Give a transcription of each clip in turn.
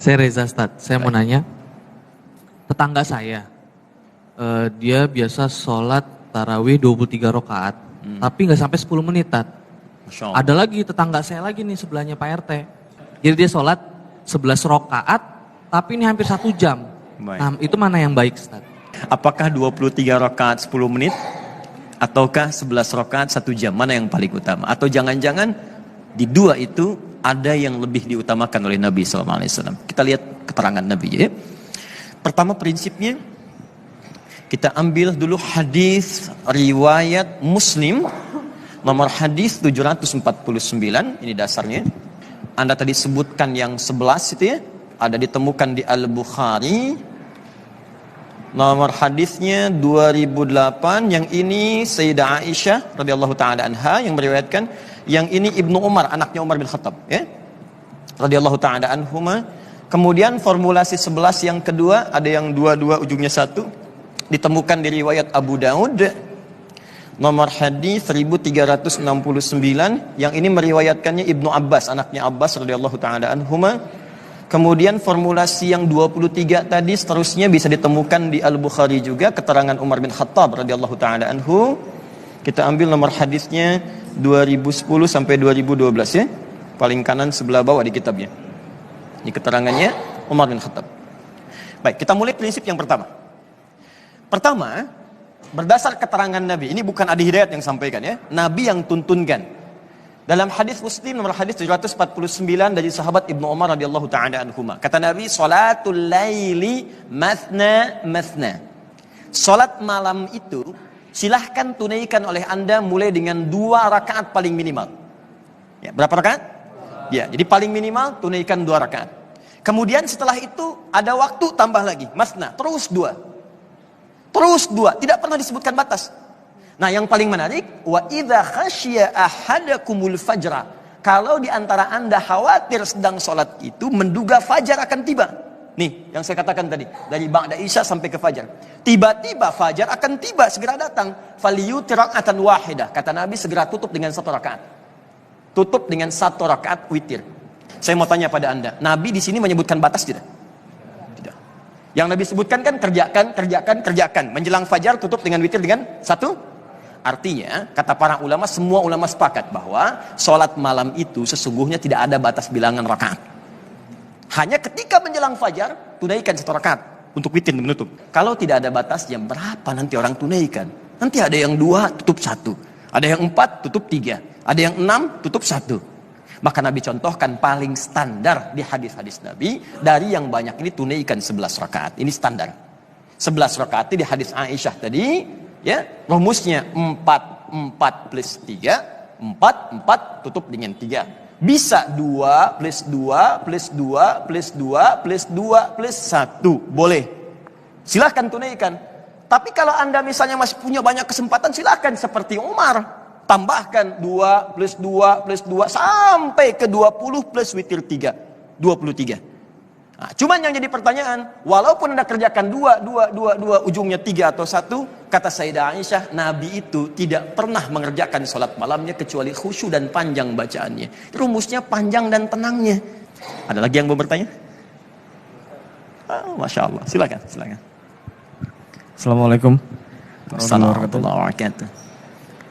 Saya Reza Stad, saya mau nanya, tetangga saya, dia biasa sholat tarawih 23 rakaat, tapi nggak sampai 10 menit, Tat. Masya Allah. Ada lagi tetangga saya lagi nih sebelahnya Pak RT. Jadi dia sholat 11 rakaat, tapi ini hampir 1 jam. Baik. Nah, itu mana yang baik, Stad? Apakah 23 rakaat 10 menit? Ataukah 11 rakaat 1 jam? Mana yang paling utama? Atau jangan-jangan di dua itu ada yang lebih diutamakan oleh Nabi SAW? Kita lihat keterangan Nabi ya. Pertama prinsipnya, kita ambil dulu hadis riwayat Muslim nomor hadis 749, ini dasarnya. Anda tadi sebutkan yang 11 itu ya, ada ditemukan di Al-Bukhari. Nomor hadisnya 2008, yang ini Sayyidah Aisyah radhiyallahu taala anha yang meriwayatkan, yang ini Ibnu Umar, anaknya Umar bin Khattab ya. Radhiyallahu taala anhuma. Kemudian formulasi 11 yang kedua, ada yang 22 ujungnya 1, ditemukan di riwayat Abu Daud. Nomor hadis 1369, yang ini meriwayatkannya Ibnu Abbas, anaknya Abbas radhiyallahu taala anhuma. Kemudian formulasi yang 23 tadi seterusnya bisa ditemukan di Al-Bukhari juga, keterangan Umar bin Khattab radhiyallahu taala anhu. Kita ambil nomor hadisnya 2010 sampai 2012 ya. Paling kanan sebelah bawah di kitabnya. Ini keterangannya Umar bin Khattab. Baik, kita mulai prinsip yang pertama. Pertama, berdasar keterangan Nabi, ini bukan Adi Hidayat yang sampaikan ya, Nabi yang tuntunkan. Dalam hadis Muslim nomor hadis 749 dari sahabat Ibnu Umar radhiyallahu taala anhuma. Kata Nabi, "Shalatul laili mathna mathna." Salat malam itu silahkan tunaikan oleh Anda mulai dengan 2 rakaat paling minimal. Ya, berapa rakaat? Ya, jadi paling minimal tunaikan 2 rakaat. Kemudian setelah itu ada waktu tambah lagi, mathna, terus 2. Terus 2, tidak pernah disebutkan batas. Nah, yang paling menarik, wa idza khasyiya ahadakumul fajra. Kalau di antara Anda khawatir sedang sholat itu menduga fajar akan tiba. Nih, yang saya katakan tadi, dari ba'da isya sampai ke fajar. Tiba-tiba fajar akan tiba, segera datang. Faliyutir raka'atan wahidah. Kata Nabi, segera tutup dengan 1 rakaat. Tutup dengan 1 rakaat witir. Saya mau tanya pada Anda, Nabi di sini menyebutkan batas tidak? Tidak. Yang Nabi sebutkan kan kerjakan. Menjelang fajar tutup dengan witir dengan 1. Artinya, kata para ulama, semua ulama sepakat bahwa sholat malam itu sesungguhnya tidak ada batas bilangan rakaat. Hanya ketika menjelang fajar, tunaikan 1 rakaat untuk witir menutup. Kalau tidak ada batas, jam berapa nanti orang tunaikan? Nanti ada yang 2, tutup 1. Ada yang 4, tutup 3. Ada yang 6, tutup 1. Maka Nabi contohkan paling standar di hadis-hadis Nabi, dari yang banyak ini tunaikan 11 rakaat. Ini standar. 11 rakaat di hadis Aisyah tadi, ya, rumusnya 4 plus 3, 4 tutup dengan 3. Bisa 2 plus 2 plus 2 plus 2 plus 2 plus 1. Boleh. Silahkan tunaikan. Tapi kalau Anda misalnya masih punya banyak kesempatan, silahkan seperti Umar. Tambahkan 2 plus 2 plus 2 sampai ke 20 plus witir 3. 23. Nah, cuman yang jadi pertanyaan, walaupun Anda kerjakan 2 ujungnya 3 atau 1, kata Sayyidah Aisyah, Nabi itu tidak pernah mengerjakan sholat malamnya kecuali khusyuk dan panjang bacaannya. Rumusnya panjang dan tenangnya. Ada lagi yang mau bertanya? Masya Allah, silakan. Assalamualaikum Warahmatullahi wabarakatuh.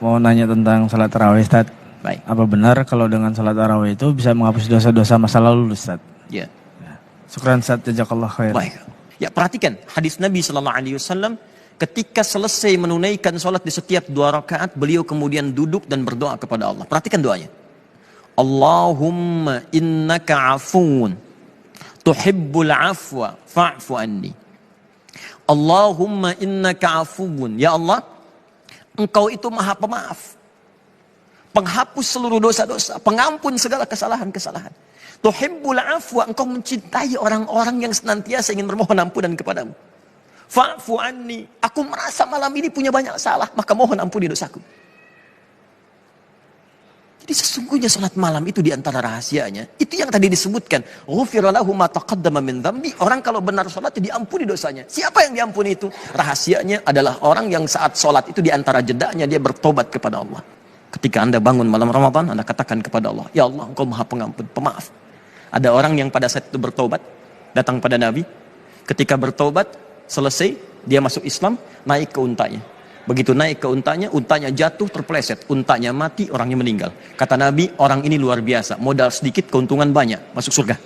Mau nanya tentang salat tarawih, Ustaz. Baik. Apa benar kalau dengan salat tarawih itu bisa menghapus dosa-dosa masa lalu, Ustaz? Ya. Syukran, Ustaz. Jazakallah khair. Baik. Ya, perhatikan hadis Nabi sallallahu alaihi wasallam ketika selesai menunaikan salat di setiap 2 rakaat, beliau kemudian duduk dan berdoa kepada Allah. Perhatikan doanya. Allahumma innaka afuun tuhibbul afwa fa'fu anni. Allahumma innaka afuun. Ya Allah, Engkau itu maha pemaaf, penghapus seluruh dosa-dosa, pengampun segala kesalahan-kesalahan. Tuhibbul afwa, Engkau mencintai orang-orang yang senantiasa ingin bermohon ampunan kepadamu. Fa'fu anni, aku merasa malam ini punya banyak salah, maka mohon ampuni dosaku. Jadi sesungguhnya salat malam itu diantara rahasianya, itu yang tadi disebutkan, ghufira lahu ma taqaddama min dzambi. Orang kalau benar salat diampuni dosanya. Siapa yang diampuni itu? Rahasianya adalah orang yang saat salat itu diantara jedanya dia bertobat kepada Allah. Ketika Anda bangun malam Ramadan, Anda katakan kepada Allah, ya Allah, Engkau maha pengampun, pemaaf. Ada orang yang pada saat itu bertobat, datang pada Nabi. Ketika bertobat, selesai, dia masuk Islam, naik ke untanya. Begitu naik ke untanya jatuh, terpeleset. Untanya mati, orangnya meninggal. Kata Nabi, orang ini luar biasa. Modal sedikit, keuntungan banyak. Masuk surga.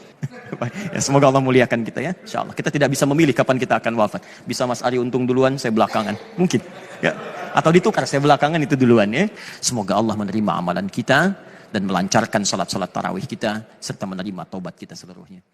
Ya, semoga Allah muliakan kita ya. Insya Allah. Kita tidak bisa memilih kapan kita akan wafat. Bisa Mas Ari untung duluan, saya belakangan. Mungkin. Ya. Atau ditukar, saya belakangan itu duluan ya. Semoga Allah menerima amalan kita dan melancarkan salat-salat tarawih kita serta menerima taubat kita seluruhnya.